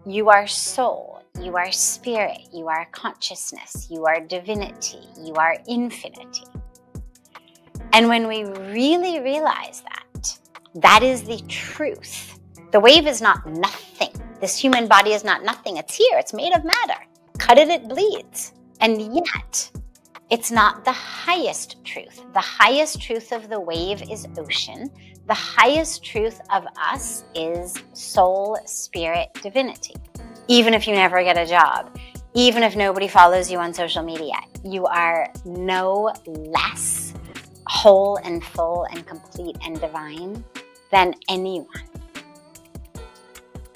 You are soul, you are spirit, you are consciousness, you are divinity, you are infinity. And when we really realize that, that is the truth. The wave is not nothing. This human body is not nothing. It's here, it's made of matter. Cut it, it bleeds. And yet, it's not the highest truth. The highest truth of the wave is ocean. The highest truth of us is soul, spirit, divinity. Even if you never get a job, even if nobody follows you on social media, you are no less whole and full and complete and divine than anyone.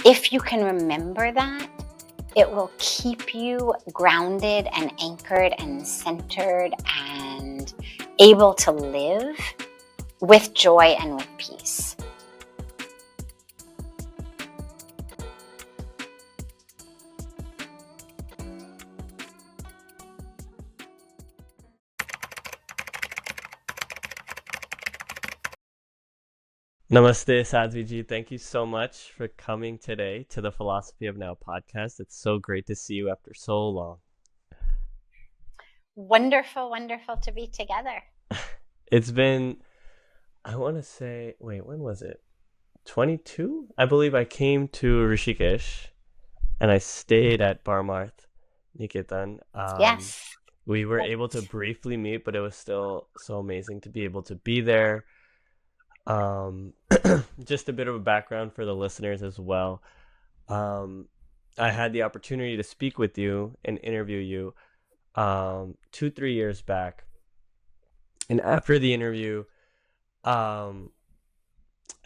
If you can remember that, it will keep you grounded and anchored and centered and able to live with joy and with peace. Namaste, Sadhviji. Thank you so much for coming today to the Philosophy of Now podcast. It's so great to see you after so long. Wonderful, wonderful to be together. It's been, I want to say, wait, when was it? 22? I believe I came to Rishikesh and I stayed at Parmarth Niketan. Yes. We were able to briefly meet, but it was still so amazing to be able to be there. Just a bit of a background for the listeners as well. I had the opportunity to speak with you and interview you 2-3 years back, and after the interview, I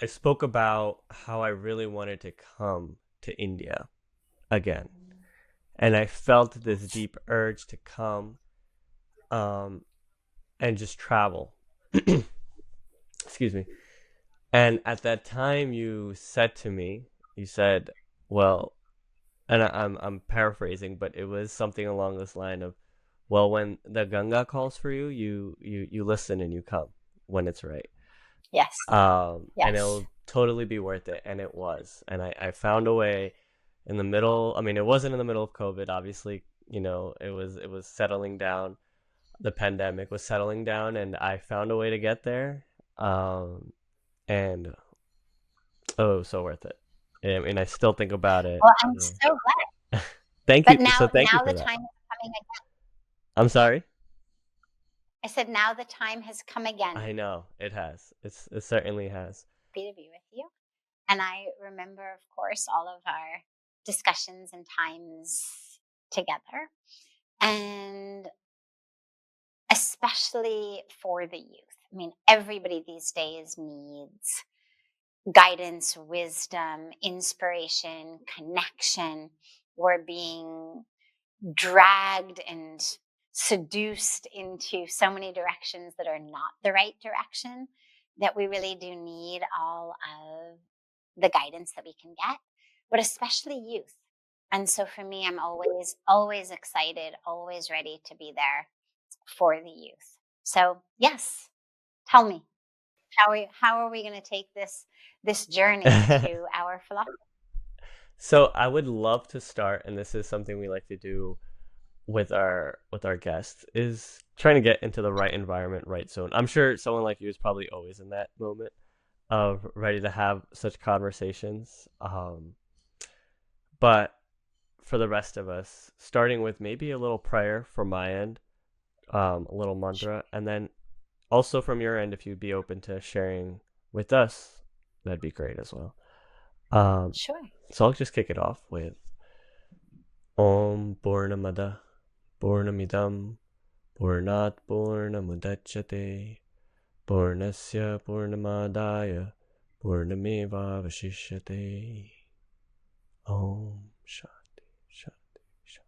spoke about how I really wanted to come to India again, and I felt this deep urge to come and just travel. Excuse me. And at that time, you said to me, you said, well, and I'm paraphrasing, but it was something along this line of, well, when the Ganga calls for you, you listen and you come when it's right. Yes. And it'll totally be worth it, and it was. And I found a way in the middle. I mean, it wasn't in the middle of COVID, obviously. You know, it was settling down. The pandemic was settling down, and I found a way to get there. And oh, so worth it. I mean, I still think about it. Well, I'm so glad. Thank But you. So thank you now for the that. time is coming again. I'm sorry. I said, now the time has come again. I know it has. It certainly has. Happy to be with you. And I remember, of course, all of our discussions and times together. And especially for the youth. I mean, everybody these days needs guidance, wisdom, inspiration, connection. We're being dragged and seduced into so many directions that are not the right direction, that we really do need all of the guidance that we can get, but especially youth. And so for me, I'm always excited, always ready to be there for the youth. So yes, tell me, how are we going to take this journey to our philosophy? So I would love to start, and this is something we like to do with our guests, is trying to get into the right environment, right zone. I'm sure someone like you is probably always in that moment of ready to have such conversations. But for the rest of us, starting with maybe a little prayer from my end, a little mantra, and then also from your end, if you'd be open to sharing with us, that'd be great as well. Sure. So I'll just kick it off with Om Purnamada Purnamidam Purnat Purnamudachyate Purnasya Purnamadaya Purnameva Vashishyate. Om Shanti Shanti Shanti.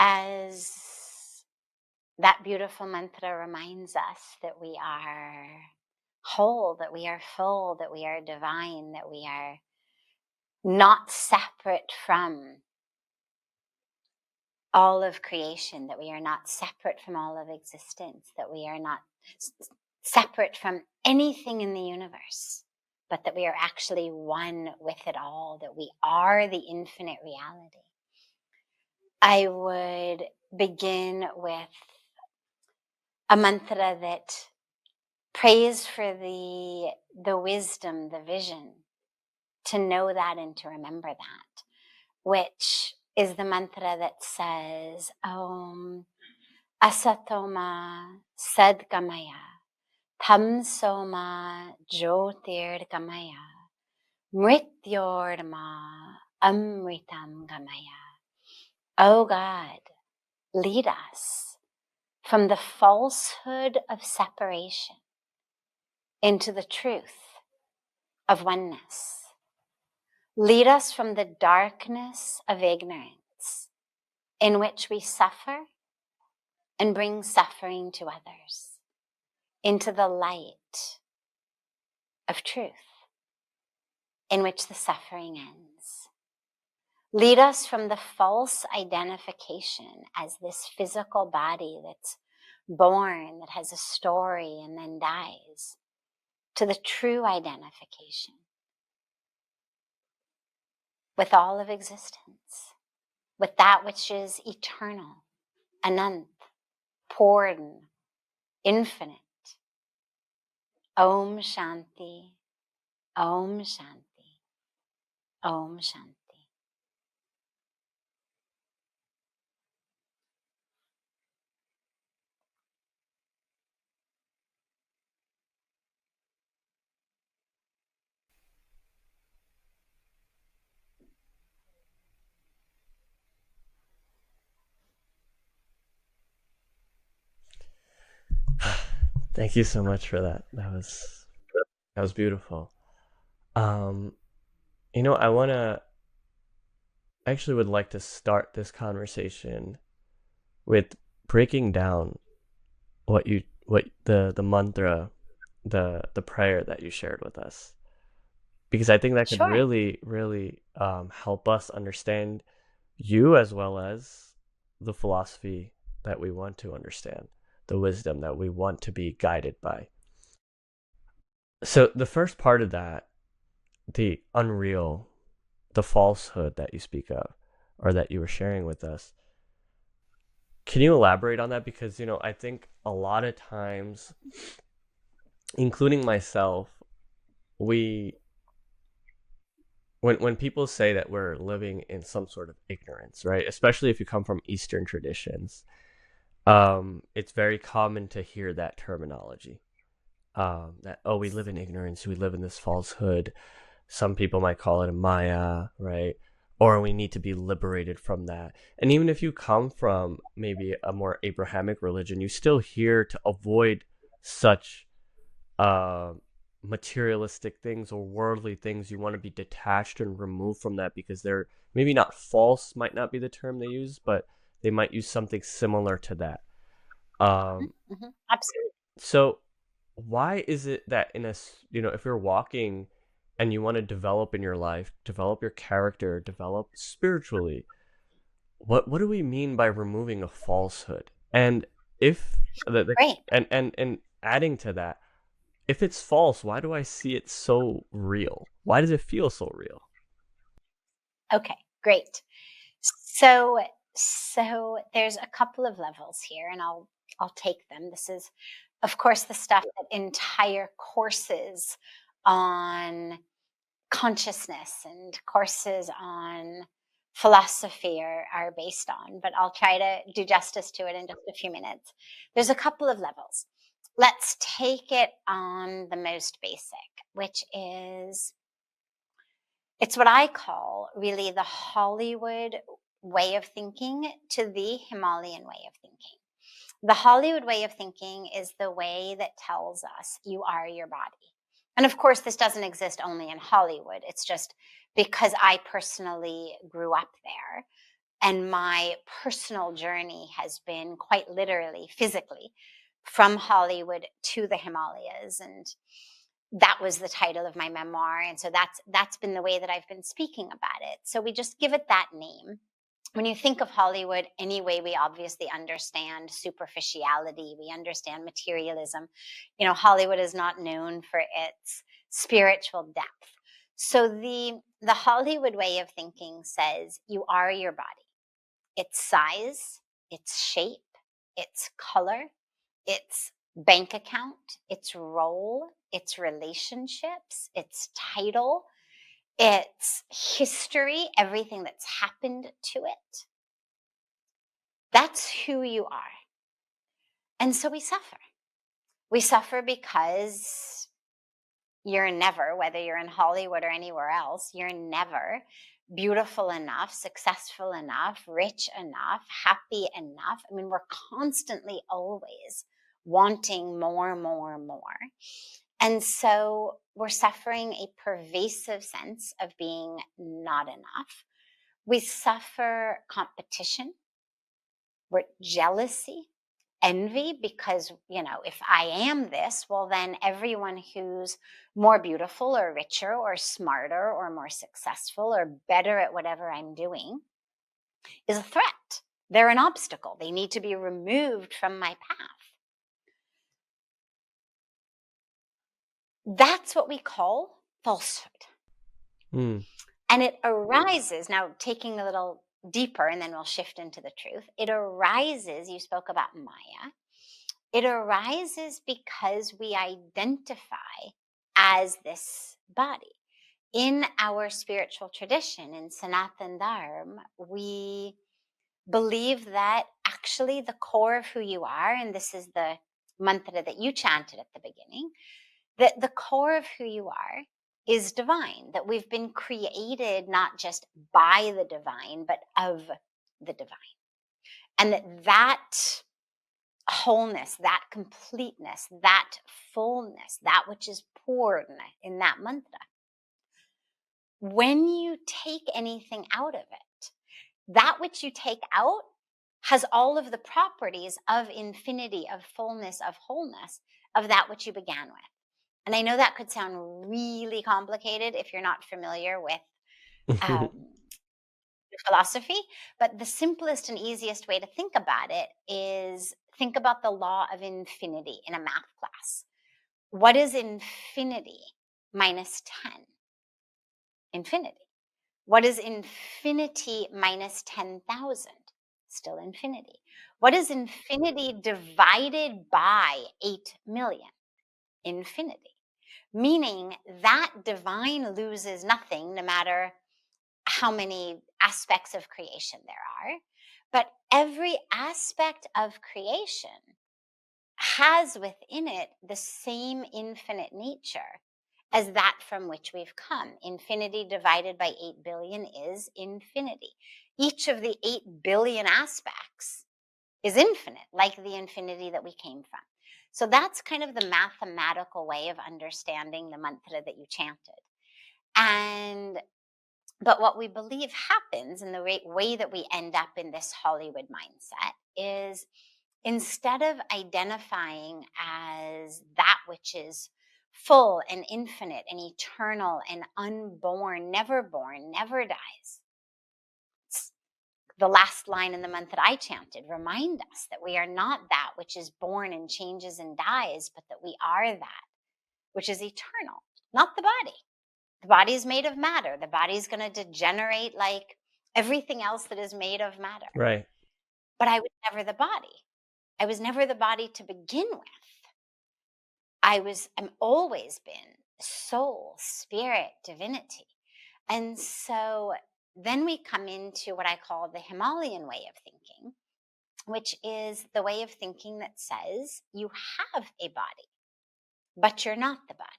As that beautiful mantra reminds us that we are whole, that we are full, that we are divine, that we are not separate from all of creation, that we are not separate from all of existence, that we are not separate from anything in the universe, but that we are actually one with it all, that we are the infinite reality. I would begin with a mantra that prays for the wisdom, the vision, to know that and to remember that, which is the mantra that says, Om Asatoma Sadgamaya Tamsoma Jyotirgamaya Mrityorma Amritam Gamaya. Oh God, lead us from the falsehood of separation into the truth of oneness. Lead us from the darkness of ignorance in which we suffer and bring suffering to others, into the light of truth in which the suffering ends. Lead us from the false identification as this physical body that's born, that has a story and then dies, to the true identification with all of existence, with that which is eternal, anant, purn, infinite. Om Shanti, Om Shanti, Om Shanti. Thank you so much for that. That was beautiful. I actually would like to start this conversation with breaking down what the mantra, the prayer that you shared with us, because I think that could Sure. really help us understand you, as well as the philosophy that we want to understand, the wisdom that we want to be guided by. So the first part of that, the unreal, the falsehood that you speak of, or that you were sharing with us, can you elaborate on that? Because I think a lot of times, including myself, we when people say that we're living in some sort of ignorance, right? Especially if you come from Eastern traditions, it's very common to hear that terminology. That, oh, we live in ignorance, we live in this falsehood. Some people might call it a Maya, right? Or we need to be liberated from that. And even if you come from maybe a more Abrahamic religion, you still hear to avoid such uh, materialistic things or worldly things. You want to be detached and removed from that, because they're maybe not false, might not be the term they use, but they might use something similar to that. Absolutely. So why is it that if you're walking and you want to develop in your life, develop your character, develop spiritually, what do we mean by removing a falsehood? And if Great. and adding to that, if it's false, why do I see it so real? Why does it feel so real? Okay, great. So there's a couple of levels here, and I'll take them. This is, of course, the stuff that entire courses on consciousness and courses on philosophy are based on, but I'll try to do justice to it in just a few minutes. There's a couple of levels. Let's take it on the most basic, which is, it's what I call really the Hollywood way of thinking to the Himalayan way of thinking. The Hollywood way of thinking is the way that tells us you are your body. And of course, this doesn't exist only in Hollywood. It's just because I personally grew up there, and my personal journey has been quite literally, physically, from Hollywood to the Himalayas. And that was the title of my memoir. And so that's been the way that I've been speaking about it. So we just give it that name. when you think of Hollywood, anyway, we obviously understand superficiality. We understand materialism. Hollywood is not known for its spiritual depth. So the Hollywood way of thinking says you are your body, its size, its shape, its color, its bank account, its role, its relationships, its title, its history, everything that's happened to it. That's who you are. And so we suffer. We suffer because you're never, whether you're in Hollywood or anywhere else, you're never beautiful enough, successful enough, rich enough, happy enough. I mean, we're constantly always wanting more, more, more. And so we're suffering a pervasive sense of being not enough. We suffer competition, we're jealousy, envy, because, if I am this, well, then everyone who's more beautiful or richer or smarter or more successful or better at whatever I'm doing is a threat. They're an obstacle. They need to be removed from my path. That's what we call falsehood. Mm. And it arises, now taking a little deeper, and then we'll shift into the truth. It arises, you spoke about Maya. It arises because we identify as this body. In our spiritual tradition, in Sanatan Dharma, we believe that actually the core of who you are, and this is the mantra that you chanted at the beginning, that the core of who you are is divine, that we've been created not just by the divine, but of the divine. And that wholeness, that completeness, that fullness, that which is poured in that mantra. When you take anything out of it, that which you take out has all of the properties of infinity, of fullness, of wholeness, of that which you began with. And I know that could sound really complicated if you're not familiar with philosophy, but the simplest and easiest way to think about it is think about the law of infinity in a math class. What is infinity minus 10? Infinity. What is infinity minus 10,000? Still infinity. What is infinity divided by 8 million? Infinity. Meaning that divine loses nothing no matter how many aspects of creation there are. But every aspect of creation has within it the same infinite nature as that from which we've come. Infinity divided by 8 billion is infinity. Each of the 8 billion aspects is infinite, like the infinity that we came from. So that's kind of the mathematical way of understanding the mantra that you chanted. But what we believe happens, and the way that we end up in this Hollywood mindset, is instead of identifying as that which is full and infinite and eternal and unborn, never born, never dies. It's the last line in the month that I chanted, remind us that we are not that which is born and changes and dies, but that we are that which is eternal, not the body. The body is made of matter. The body is going to degenerate like everything else that is made of matter. Right. But I was never the body. I was never the body to begin with. I'm always been soul, spirit, divinity. And so then we come into what I call the Himalayan way of thinking, which is the way of thinking that says you have a body, but you're not the body.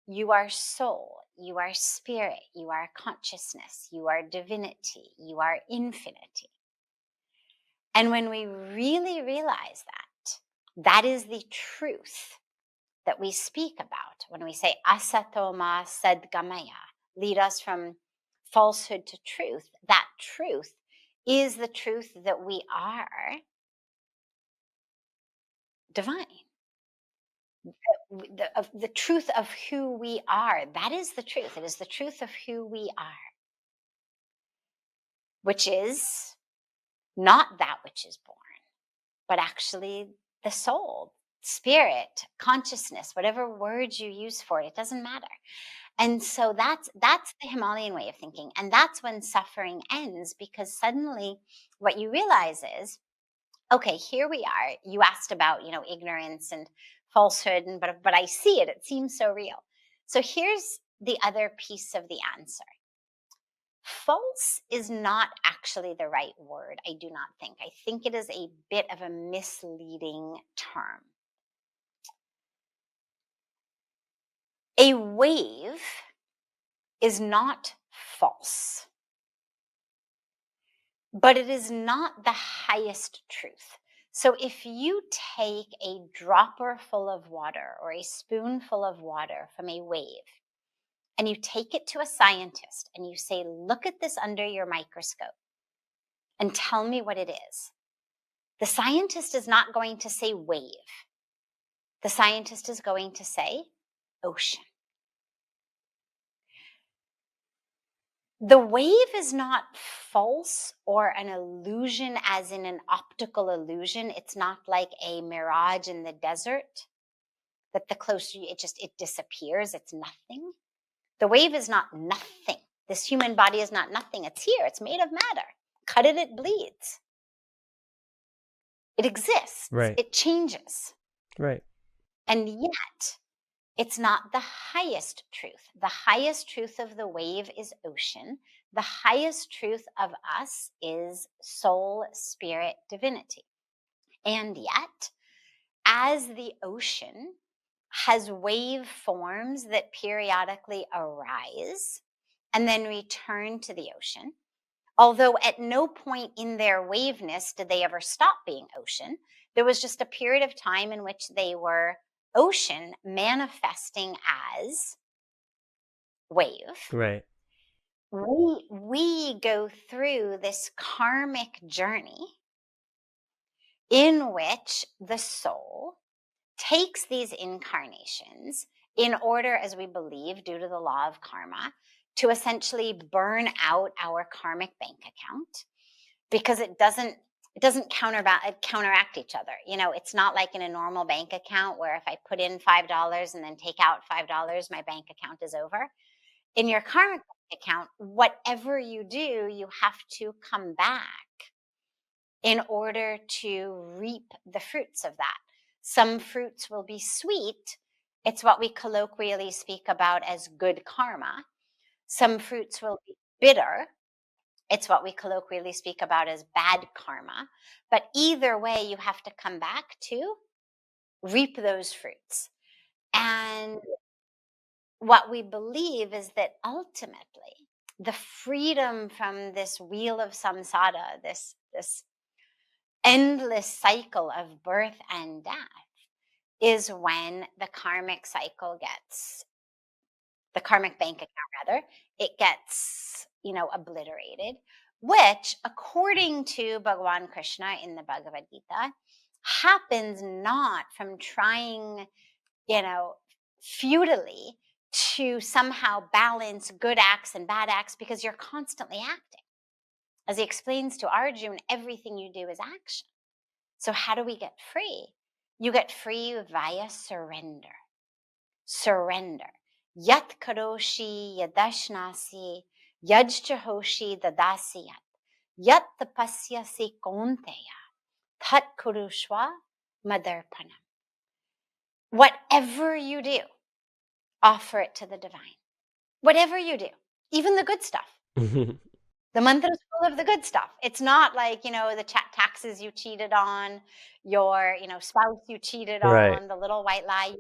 You are soul, you are spirit, you are consciousness, you are divinity, you are infinity. And when we really realize that, that is the truth that we speak about when we say asatoma sadgamaya, lead us from falsehood to truth. That truth is the truth that we are divine. The truth of who we are. That is the truth. It is the truth of who we are. which is not that which is born, but actually the soul, spirit, consciousness, whatever words you use for it, it doesn't matter. And so that's the Himalayan way of thinking. And that's when suffering ends, because suddenly what you realize is, okay, here we are. You asked about, ignorance and falsehood, and but I see it. It seems so real. So here's the other piece of the answer. False is not actually the right word, I do not think. I think it is a bit of a misleading term. A wave is not false, but it is not the highest truth. So if you take a dropper full of water or a spoonful of water from a wave, and you take it to a scientist and you say, look at this under your microscope and tell me what it is, the scientist is not going to say wave. The scientist is going to say ocean. The wave is not false or an illusion, as in an optical illusion. It's not like a mirage in the desert that the closer it disappears. It's nothing. The wave is not nothing. This human body is not nothing. It's here. It's made of matter. Cut it, it bleeds. It exists. Right. It changes. Right. And yet, it's not the highest truth. The highest truth of the wave is ocean. The highest truth of us is soul, spirit, divinity. And yet, as the ocean has wave forms that periodically arise and then return to the ocean, although at no point in their waveness did they ever stop being ocean, there was just a period of time in which they were ocean manifesting as wave. Right. We go through this karmic journey in which the soul takes these incarnations in order, as we believe, due to the law of karma, to essentially burn out our karmic bank account, because it doesn't counteract each other. It's not like in a normal bank account where if I put in $5 and then take out $5, my bank account is over. In your karmic bank account, whatever you do, you have to come back in order to reap the fruits of that. Some fruits will be sweet. It's what we colloquially speak about as good karma. Some fruits will be bitter. It's what we colloquially speak about as bad karma. But either way, you have to come back to reap those fruits. And what we believe is that ultimately, the freedom from this wheel of samsara, this endless cycle of birth and death, is when the karmic bank account rather, it gets, obliterated, which according to Bhagwan Krishna in the Bhagavad Gita, happens not from trying, futilely to somehow balance good acts and bad acts, because you're constantly acting. As he explains to Arjuna, everything you do is action. So how do we get free? You get free via surrender. Surrender. Yat karoshi yadashnasi, yajchahoshi dadasiyat, yat tapasyasi konteya, tat kurushva madarpanam. Whatever you do, offer it to the divine. Whatever you do, even the good stuff. The mantra is full of the good stuff. It's not like, the taxes you cheated on, your, spouse you cheated Right. on, the little white lie.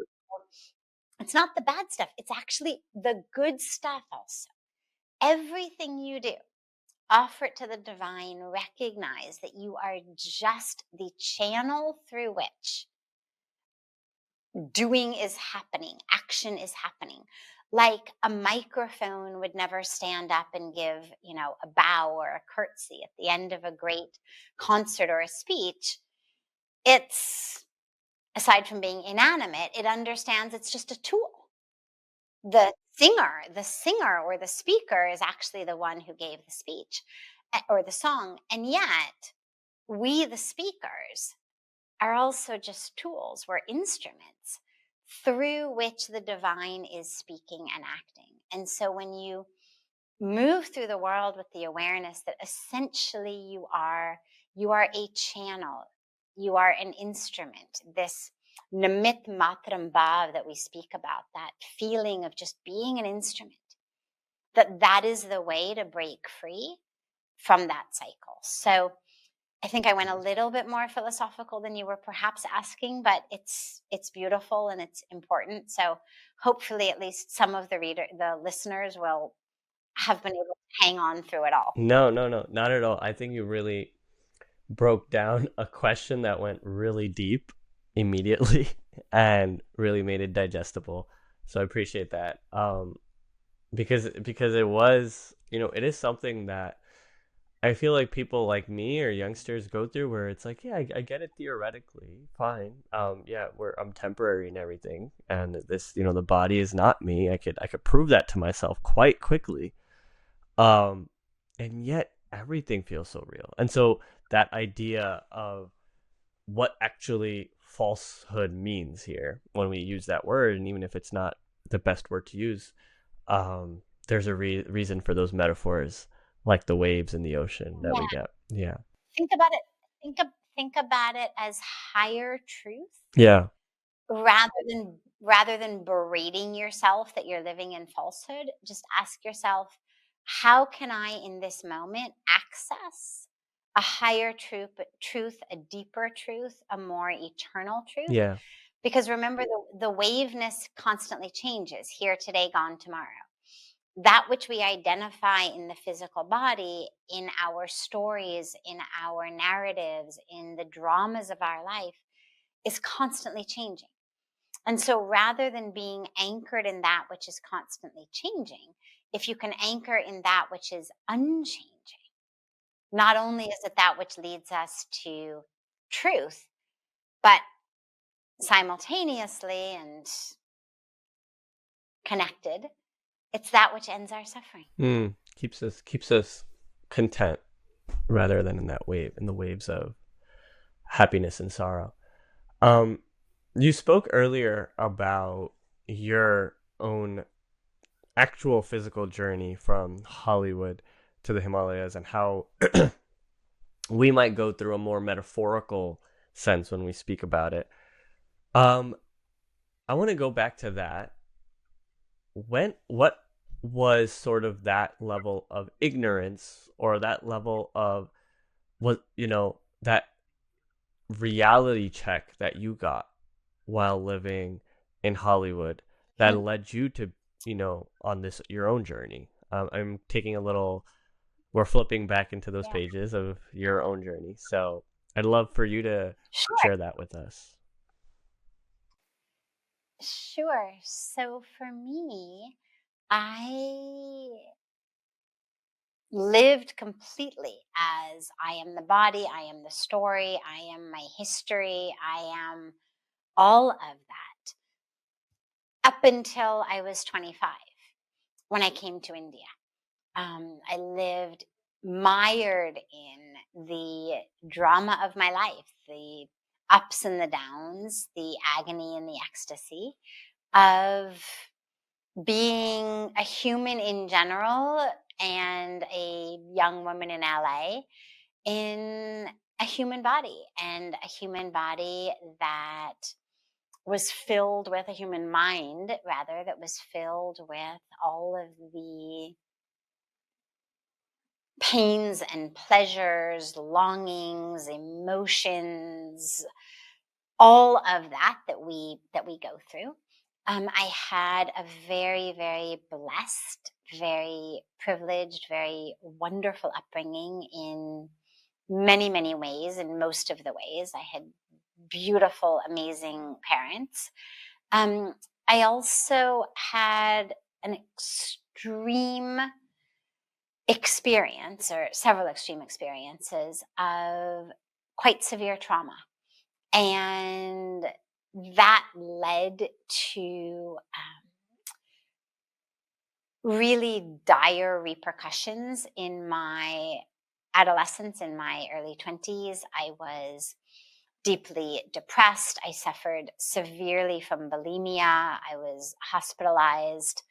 It's not the bad stuff. It's actually the good stuff also. Everything you do, offer it to the divine. Recognize that you are just the channel through which doing is happening, action is happening. Like a microphone would never stand up and give, a bow or a curtsy at the end of a great concert or a speech. It's, aside from being inanimate, it understands it's just a tool. The singer or the speaker is actually the one who gave the speech. or the song. And yet, we, the speakers, are also just tools. We're instruments through which the divine is speaking and acting. And so when you move through the world with the awareness that essentially you are a channel, you are an instrument, this namit matram bhav that we speak about, that feeling of just being an instrument, that is the way to break free from that cycle. So I think I went a little bit more philosophical than you were perhaps asking, but it's beautiful and it's important. So hopefully at least some of the listeners will have been able to hang on through it all. No, no, no, not at all. I think you really broke down a question that went really deep immediately and really made it digestible. So I appreciate that. Because it was, it is something that I feel like people like me or youngsters go through, where it's like, yeah, I get it theoretically, fine. Yeah, I'm temporary and everything, and this, the body is not me. I could prove that to myself quite quickly. Um, and yet everything feels so real. And so that idea of what actually falsehood means here when we use that word, and even if it's not the best word to use, there's a reason for those metaphors, like the waves in the ocean that we Yeah. get. Yeah. Think about it. Think about it as higher truth Yeah. rather than berating yourself that you're living in falsehood. Just ask yourself, how can I in this moment access a higher truth, a deeper truth, a more eternal truth? Yeah. Because remember, the waveness constantly changes, here today, gone tomorrow. That which we identify in the physical body, in our stories, in our narratives, in the dramas of our life, is constantly changing. And so rather than being anchored in that which is constantly changing, if you can anchor in that which is unchanging, not only is it that which leads us to truth, but simultaneously and connected, it's that which ends our suffering. Keeps us content rather than in the waves of happiness and sorrow. You spoke earlier about your own actual physical journey from Hollywood to the Himalayas, and how we might go through a more metaphorical sense when we speak about it. I want to go back to that. What was sort of that level of ignorance, or that level of that reality check that you got while living in Hollywood that led you to, on this your own journey? I'm taking a little. We're flipping back into those Yeah. pages of your own journey. So I'd love for you to share that with us. Sure. So for me, I lived completely as I am the body, I am the story, I am my history, I am all of that up until I was 25 when I came to India. I lived mired in the drama of my life, the ups and the downs, the agony and the ecstasy of being a human in general and a young woman in LA in a human body, and a human body that was filled with a human mind, rather, that was filled with all of the pains and pleasures, longings, emotions, all of that we go through. I had a very, very blessed, very privileged, very wonderful upbringing in many, many ways. In most of the ways, I had beautiful, amazing parents. I also had an extreme experience, or several extreme experiences, of quite severe trauma. And that led to really dire repercussions in my adolescence, in my early 20s, I was deeply depressed. I suffered severely from bulimia. I was hospitalized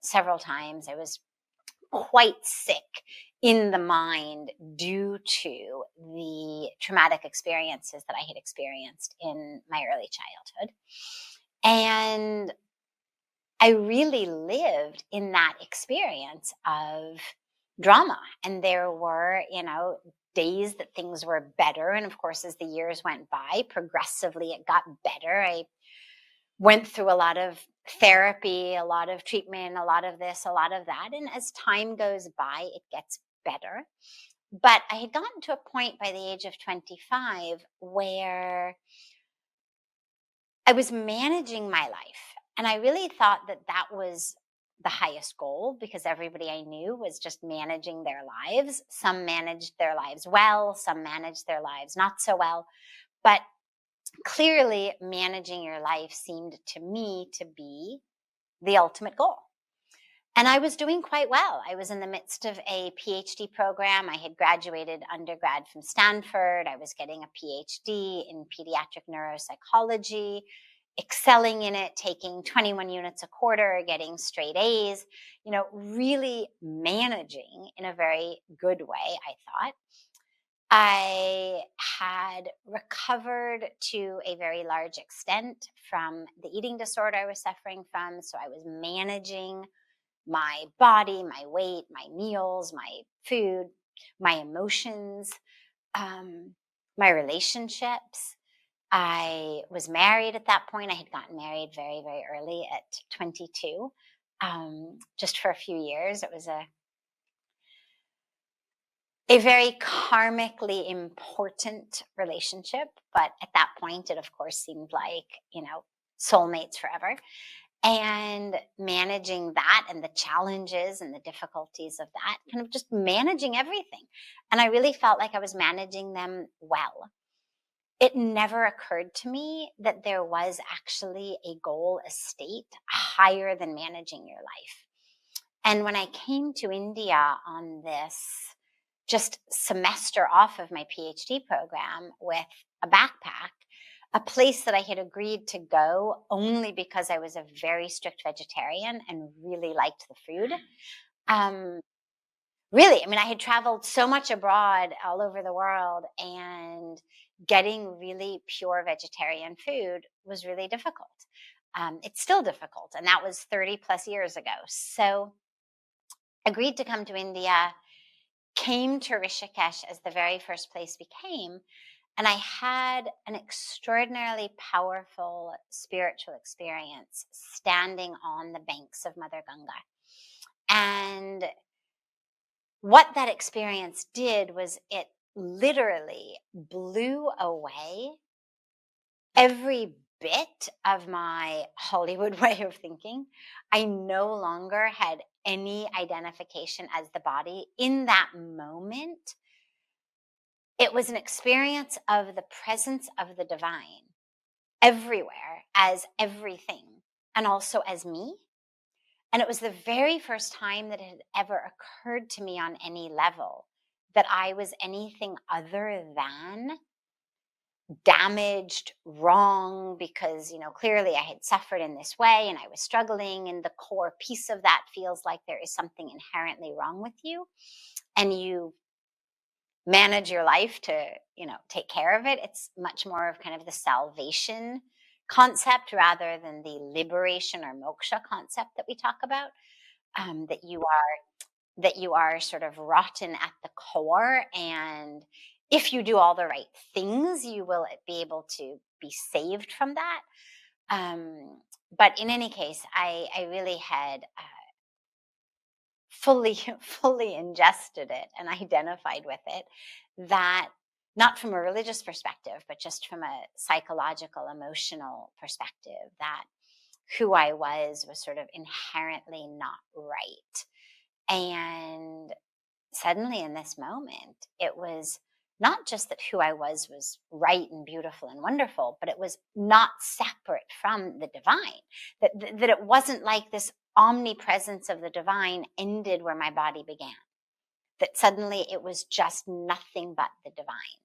several times. I was quite sick in the mind due to the traumatic experiences that I had experienced in my early childhood. And I really lived in that experience of drama. And there were, days that things were better. And of course, as the years went by, progressively it got better. I went through a lot of therapy, a lot of treatment, a lot of this, a lot of that. And as time goes by, it gets better. But I had gotten to a point by the age of 25 where I was managing my life. And I really thought that that was the highest goal, because everybody I knew was just managing their lives. Some managed their lives well, some managed their lives not so well. But clearly, managing your life seemed to me to be the ultimate goal. And I was doing quite well. I was in the midst of a PhD program. I had graduated undergrad from Stanford. I was getting a PhD in pediatric neuropsychology, excelling in it, taking 21 units a quarter, getting straight A's, really managing in a very good way, I thought. I had recovered to a very large extent from the eating disorder I was suffering from. So I was managing my body, my weight, my meals, my food, my emotions, my relationships. I was married at that point. I had gotten married very, very early at 22, just for a few years. It was a very karmically important relationship. But at that point, it of course seemed like, soulmates forever. And managing that and the challenges and the difficulties of that, kind of just managing everything. And I really felt like I was managing them well. It never occurred to me that there was actually a goal, a state higher than managing your life. And when I came to India on this just semester off of my PhD program with a backpack, a place that I had agreed to go only because I was a very strict vegetarian and really liked the food. Um, really, I mean, I had traveled so much abroad all over the world, and getting really pure vegetarian food was really difficult. It's still difficult, and that was 30 plus years ago. So agreed to come to India, came to Rishikesh as the very first place we came. And I had an extraordinarily powerful spiritual experience standing on the banks of Mother Ganga. And what that experience did was it literally blew away every bit of my Hollywood way of thinking. I no longer had any identification as the body. In that moment, it was an experience of the presence of the divine everywhere, as everything, and also as me. And it was the very first time that it had ever occurred to me on any level that I was anything other than damaged, wrong, because, clearly I had suffered in this way and I was struggling. And the core piece of that feels like there is something inherently wrong with you. And you manage your life to, take care of it. It's much more of kind of the salvation concept rather than the liberation or moksha concept that we talk about. That you are sort of rotten at the core, and if you do all the right things, you will be able to be saved from that. But in any case, I really had fully fully ingested it and identified with it, that not from a religious perspective, but just from a psychological, emotional perspective, that who I was sort of inherently not right. And suddenly in this moment, it was not just that who I was right and beautiful and wonderful, but it was not separate from the divine. That it wasn't like this omnipresence of the divine ended where my body began. that suddenly it was just nothing but the divine.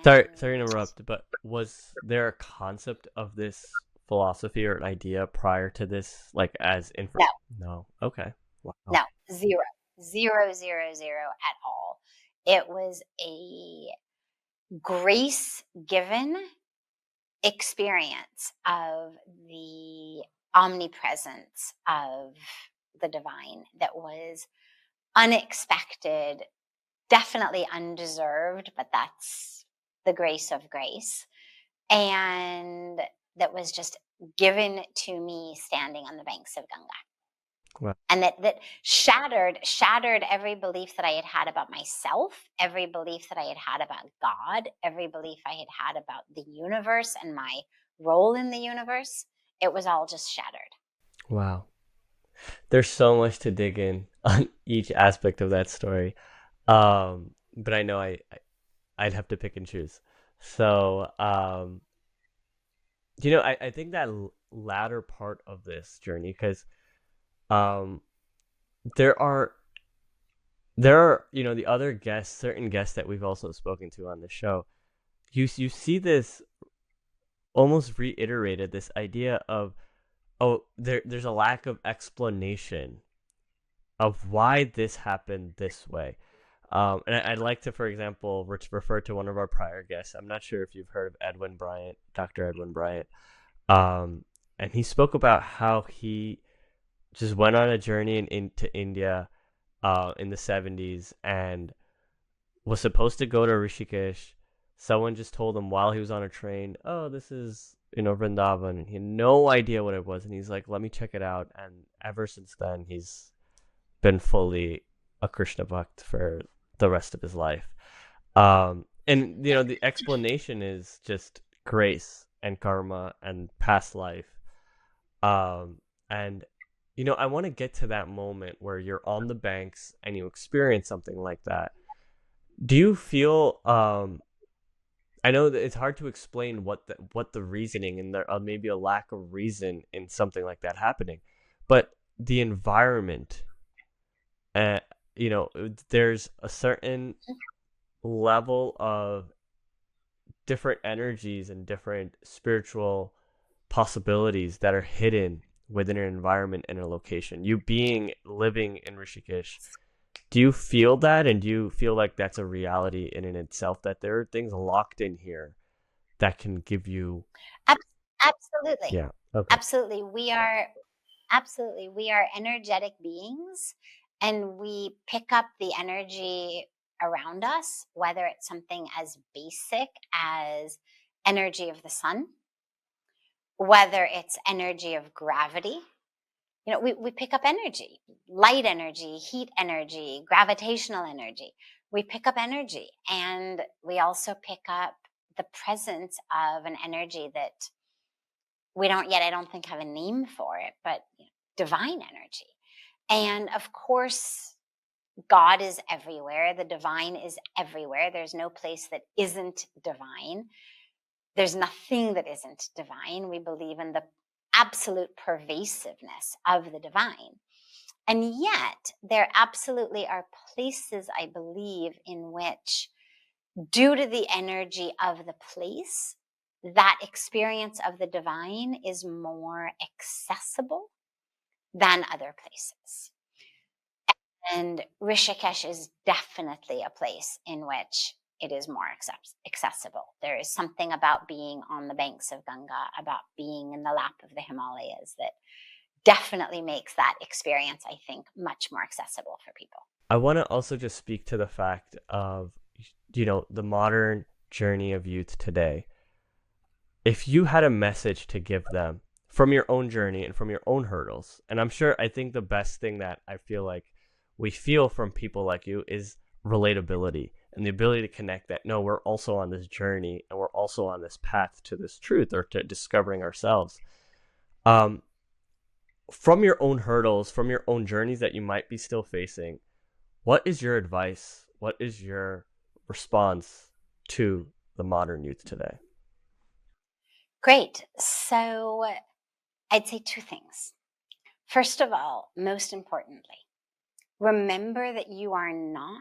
Sorry to And interrupt, but was there a concept of this philosophy or an idea prior to this, like as info? no, No. Okay. Wow. no, zero, zero, zero, zero at all. It was a grace given experience of the omnipresence of the divine that was unexpected, definitely undeserved, but that's the grace of grace. And that was just given to me standing on the banks of Ganga. Wow. And that shattered every belief that I had had about myself, every belief that I had had about God, every belief I had had about the universe and my role in the universe. It was all just shattered. Wow. There's so much to dig in on each aspect of that story. But I know I'd have to pick and choose. So, I think that latter part of this journey, because um, there are the other guests, certain guests that we've also spoken to on the show. You see this almost reiterated, this idea of, oh, there's a lack of explanation of why this happened this way. And I'd like to, for example, refer to one of our prior guests. I'm not sure if you've heard of Edwin Bryant, Dr. Edwin Bryant. And he spoke about how he just went on a journey into India in the 70s and was supposed to go to Rishikesh. Someone just told him while he was on a train, oh, this is, Vrindavan. And he had no idea what it was. And he's like, let me check it out. And ever since then, he's been fully a Krishna Bhakt for the rest of his life. And the explanation is just grace and karma and past life. And I want to get to that moment where you're on the banks and you experience something like that. Do you feel I know that it's hard to explain what the reasoning, and there maybe a lack of reason in something like that happening, but the environment, uh, there's a certain level of different energies and different spiritual possibilities that are hidden within an environment and a location. You living in Rishikesh, do you feel that, and do you feel like that's a reality in and itself, that there are things locked in here that can give you? Absolutely. Yeah. Okay. Absolutely. We are energetic beings, and we pick up the energy around us, whether it's something as basic as energy of the sun, whether it's energy of gravity. We pick up energy, light energy, heat energy, gravitational energy. We pick up energy, and we also pick up the presence of an energy that we don't yet, I don't think, have a name for it, but divine energy. And of course, God is everywhere. The divine is everywhere. There's no place that isn't divine. There's nothing that isn't divine. We believe in the absolute pervasiveness of the divine. And yet, there absolutely are places, I believe, in which, due to the energy of the place, that experience of the divine is more accessible than other places. And Rishikesh is definitely a place in which it is more accessible. There is something about being on the banks of Ganga, about being in the lap of the Himalayas, that definitely makes that experience, I think, much more accessible for people. I want to also just speak to the fact of, the modern journey of youth today. If you had a message to give them from your own journey and from your own hurdles, and I think the best thing that I feel like we feel from people like you is relatability and the ability to connect that, no, we're also on this journey and we're also on this path to this truth or to discovering ourselves. From your own hurdles, from your own journeys that you might be still facing, what is your advice? What is your response to the modern youth today? Great. So I'd say two things. First of all, most importantly, Remember that you are not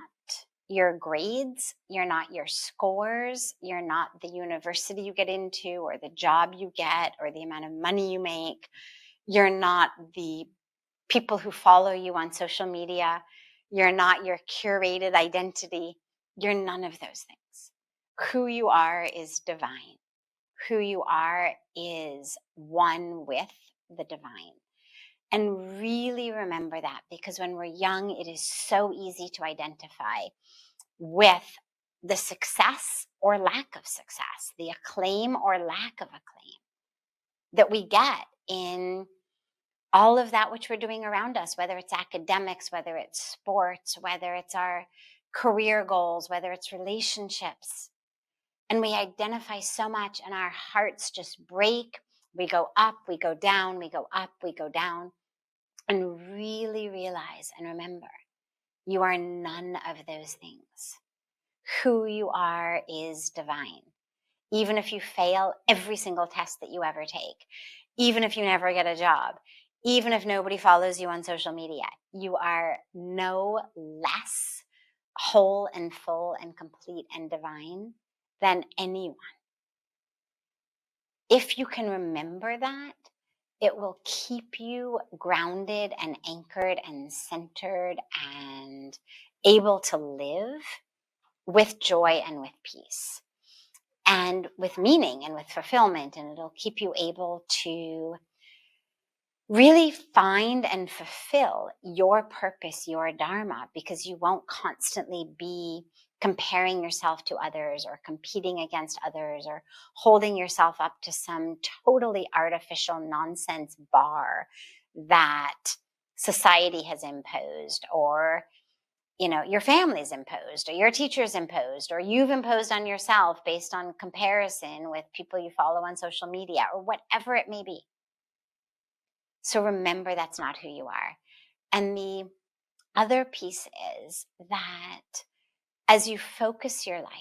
your grades, you're not your scores, you're not the university you get into or the job you get or the amount of money you make. You're not the people who follow you on social media. You're not your curated identity. You're none of those things. Who you are is divine. Who you are is one with the divine. And really remember that, because when we're young, it is so easy to identify with the success or lack of success, the acclaim or lack of acclaim that we get in all of that which we're doing around us, whether it's academics, whether it's sports, whether it's our career goals, whether it's relationships. And we identify so much and our hearts just break. We go up, we go down, we go up, we go down. And really realize and remember, you are none of those things. Who you are is divine. Even if you fail every single test that you ever take, even if you never get a job, even if nobody follows you on social media, you are no less whole and full and complete and divine than anyone. If you can remember that, it will keep you grounded and anchored and centered and able to live with joy and with peace and with meaning and with fulfillment. And it'll keep you able to really find and fulfill your purpose, your dharma, because you won't constantly be comparing yourself to others or competing against others or holding yourself up to some totally artificial nonsense bar that society has imposed, or your family's imposed, or your teacher's imposed, or you've imposed on yourself based on comparison with people you follow on social media, or whatever it may be. So remember, that's not who you are. And the other piece is that as you focus your life,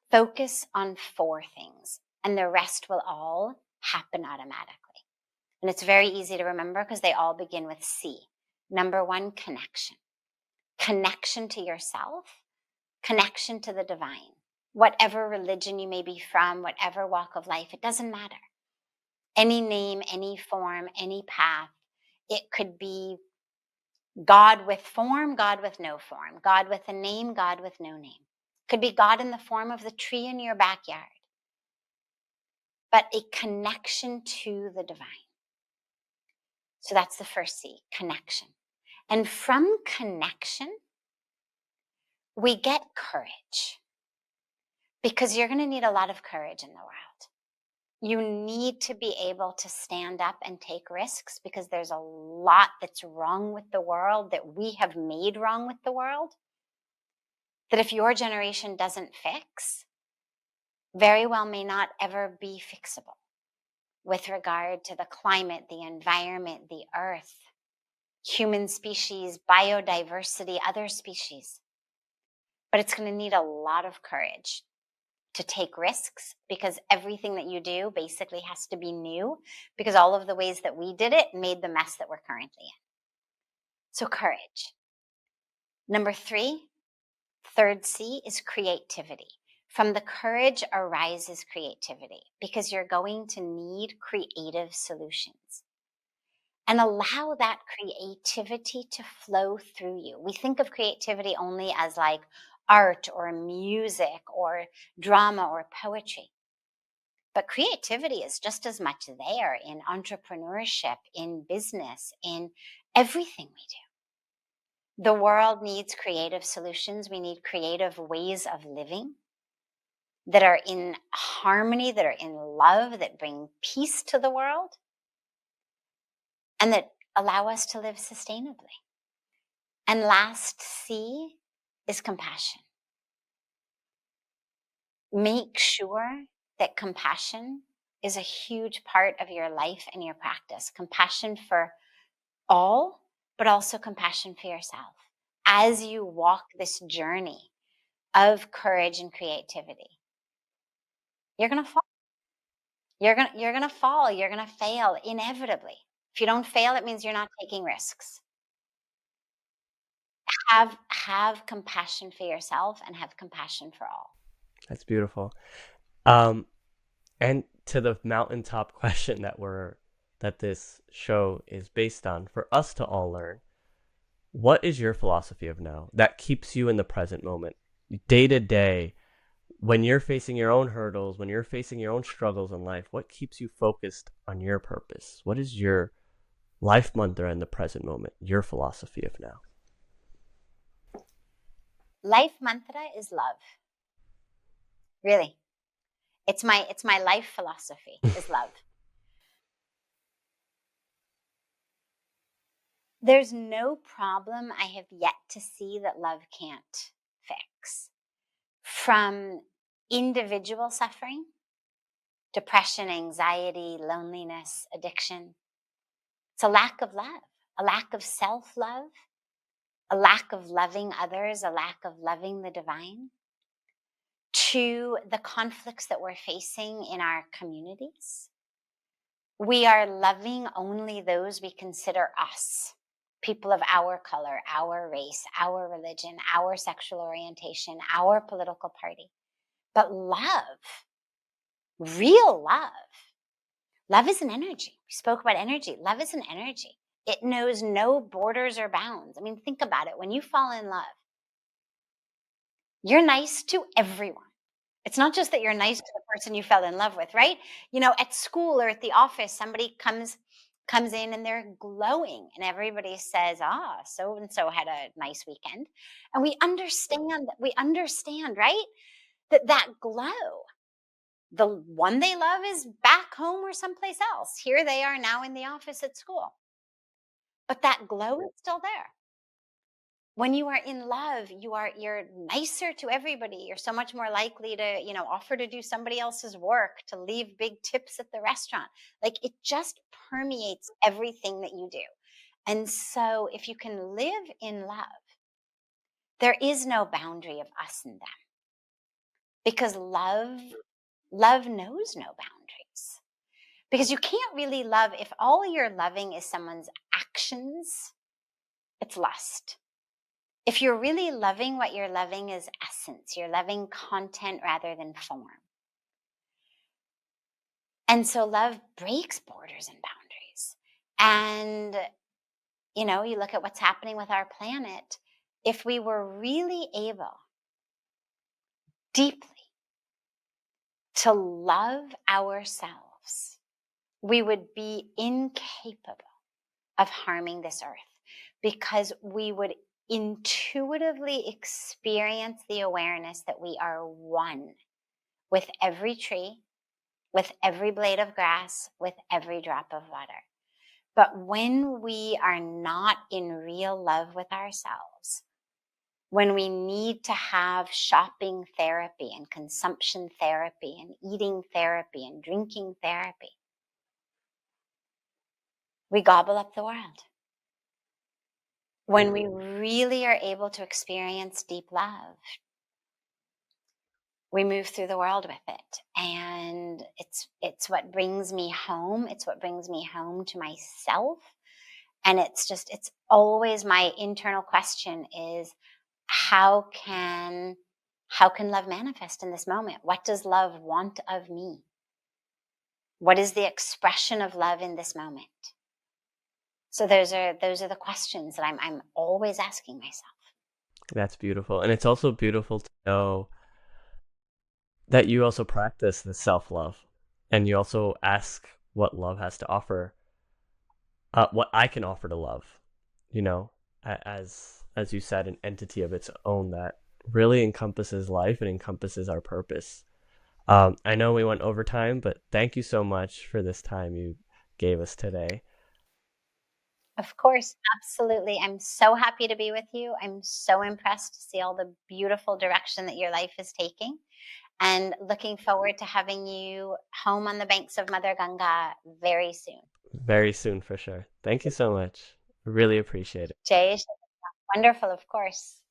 focus on 4 things, and the rest will all happen automatically. And it's very easy to remember because they all begin with C. Number 1, connection. Connection to yourself, connection to the divine. Whatever religion you may be from, whatever walk of life, it doesn't matter. Any name, any form, any path. It could be God with form, God with no form, God with a name, God with no name. Could be God in the form of the tree in your backyard, but a connection to the divine. So that's the first C, connection. And from connection, we get courage, because you're going to need a lot of courage in the world. You need to be able to stand up and take risks, because there's a lot that's wrong with the world, that we have made wrong with the world, that if your generation doesn't fix, very well may not ever be fixable, with regard to the climate, the environment, the earth, human species, biodiversity, other species. But it's going to need a lot of courage to take risks, because everything that you do basically has to be new, because all of the ways that we did it made the mess that we're currently in. So courage. Number 3, third C, is creativity. From the courage arises creativity, because you're going to need creative solutions. And allow that creativity to flow through you. We think of creativity only as like art or music or drama or poetry. But creativity is just as much there in entrepreneurship, in business, in everything we do. The world needs creative solutions. We need creative ways of living that are in harmony, that are in love, that bring peace to the world, and that allow us to live sustainably. And last C is compassion. Make sure that compassion is a huge part of your life and your practice. Compassion for all, but also compassion for yourself as you walk this journey of courage and creativity. You're going to fall. You're going to fall. You're going to fail inevitably. If you don't fail, it means you're not taking risks. Have compassion for yourself and have compassion for all. That's beautiful. Um, and to the mountaintop question that this show is based on, for us to all learn, what is your philosophy of now that keeps you in the present moment, day to day, when you're facing your own hurdles, when you're facing your own struggles in life? What keeps you focused on your purpose? What is your life mantra in the present moment, your philosophy of now? Life mantra is love. Really. It's my life philosophy is love. There's no problem I have yet to see that love can't fix. From individual suffering, depression, anxiety, loneliness, addiction. It's a lack of love, a lack of self-love, a lack of loving others, a lack of loving the divine, to the conflicts that we're facing in our communities. We are loving only those we consider us, people of our color, our race, our religion, our sexual orientation, our political party. But love, real love is an energy. We spoke about energy. Love is an energy. It knows no borders or bounds. I mean, think about it. When you fall in love, you're nice to everyone. It's not just that you're nice to the person you fell in love with, right? You know, at school or at the office, somebody comes in and they're glowing and everybody says, so and so had a nice weekend. And we understand, right? That glow, the one they love is back home or someplace else. Here they are now in the office at school. But that glow is still there. When you are in love, you're nicer to everybody. You're so much more likely to, offer to do somebody else's work, to leave big tips at the restaurant. Like, it just permeates everything that you do. And so if you can live in love, there is no boundary of us and them. Because love knows no boundaries. Because you can't really love if all you're loving is someone's actions. It's lust. If you're really loving, what you're loving is essence. You're loving content rather than form. And so love breaks borders and boundaries. And, you look at what's happening with our planet. If we were really able deeply to love ourselves, we would be incapable of harming this earth, because we would intuitively experience the awareness that we are one with every tree, with every blade of grass, with every drop of water. But when we are not in real love with ourselves, when we need to have shopping therapy and consumption therapy and eating therapy and drinking therapy, we gobble up the world. When we really are able to experience deep love, we move through the world with it. And it's what brings me home. It's what brings me home to myself. And it's always my internal question is, how can love manifest in this moment? What does love want of me? What is the expression of love in this moment? So those are the questions that I'm always asking myself. That's beautiful. And it's also beautiful to know that you also practice the self-love, and you also ask what love has to offer, what I can offer to love, as you said, an entity of its own that really encompasses life and encompasses our purpose. I know we went over time, but thank you so much for this time you gave us today. Of course, absolutely. I'm so happy to be with you. I'm so impressed to see all the beautiful direction that your life is taking, and looking forward to having you home on the banks of Mother Ganga very soon. Very soon, for sure. Thank you so much. Really appreciate it. Jay, wonderful, of course.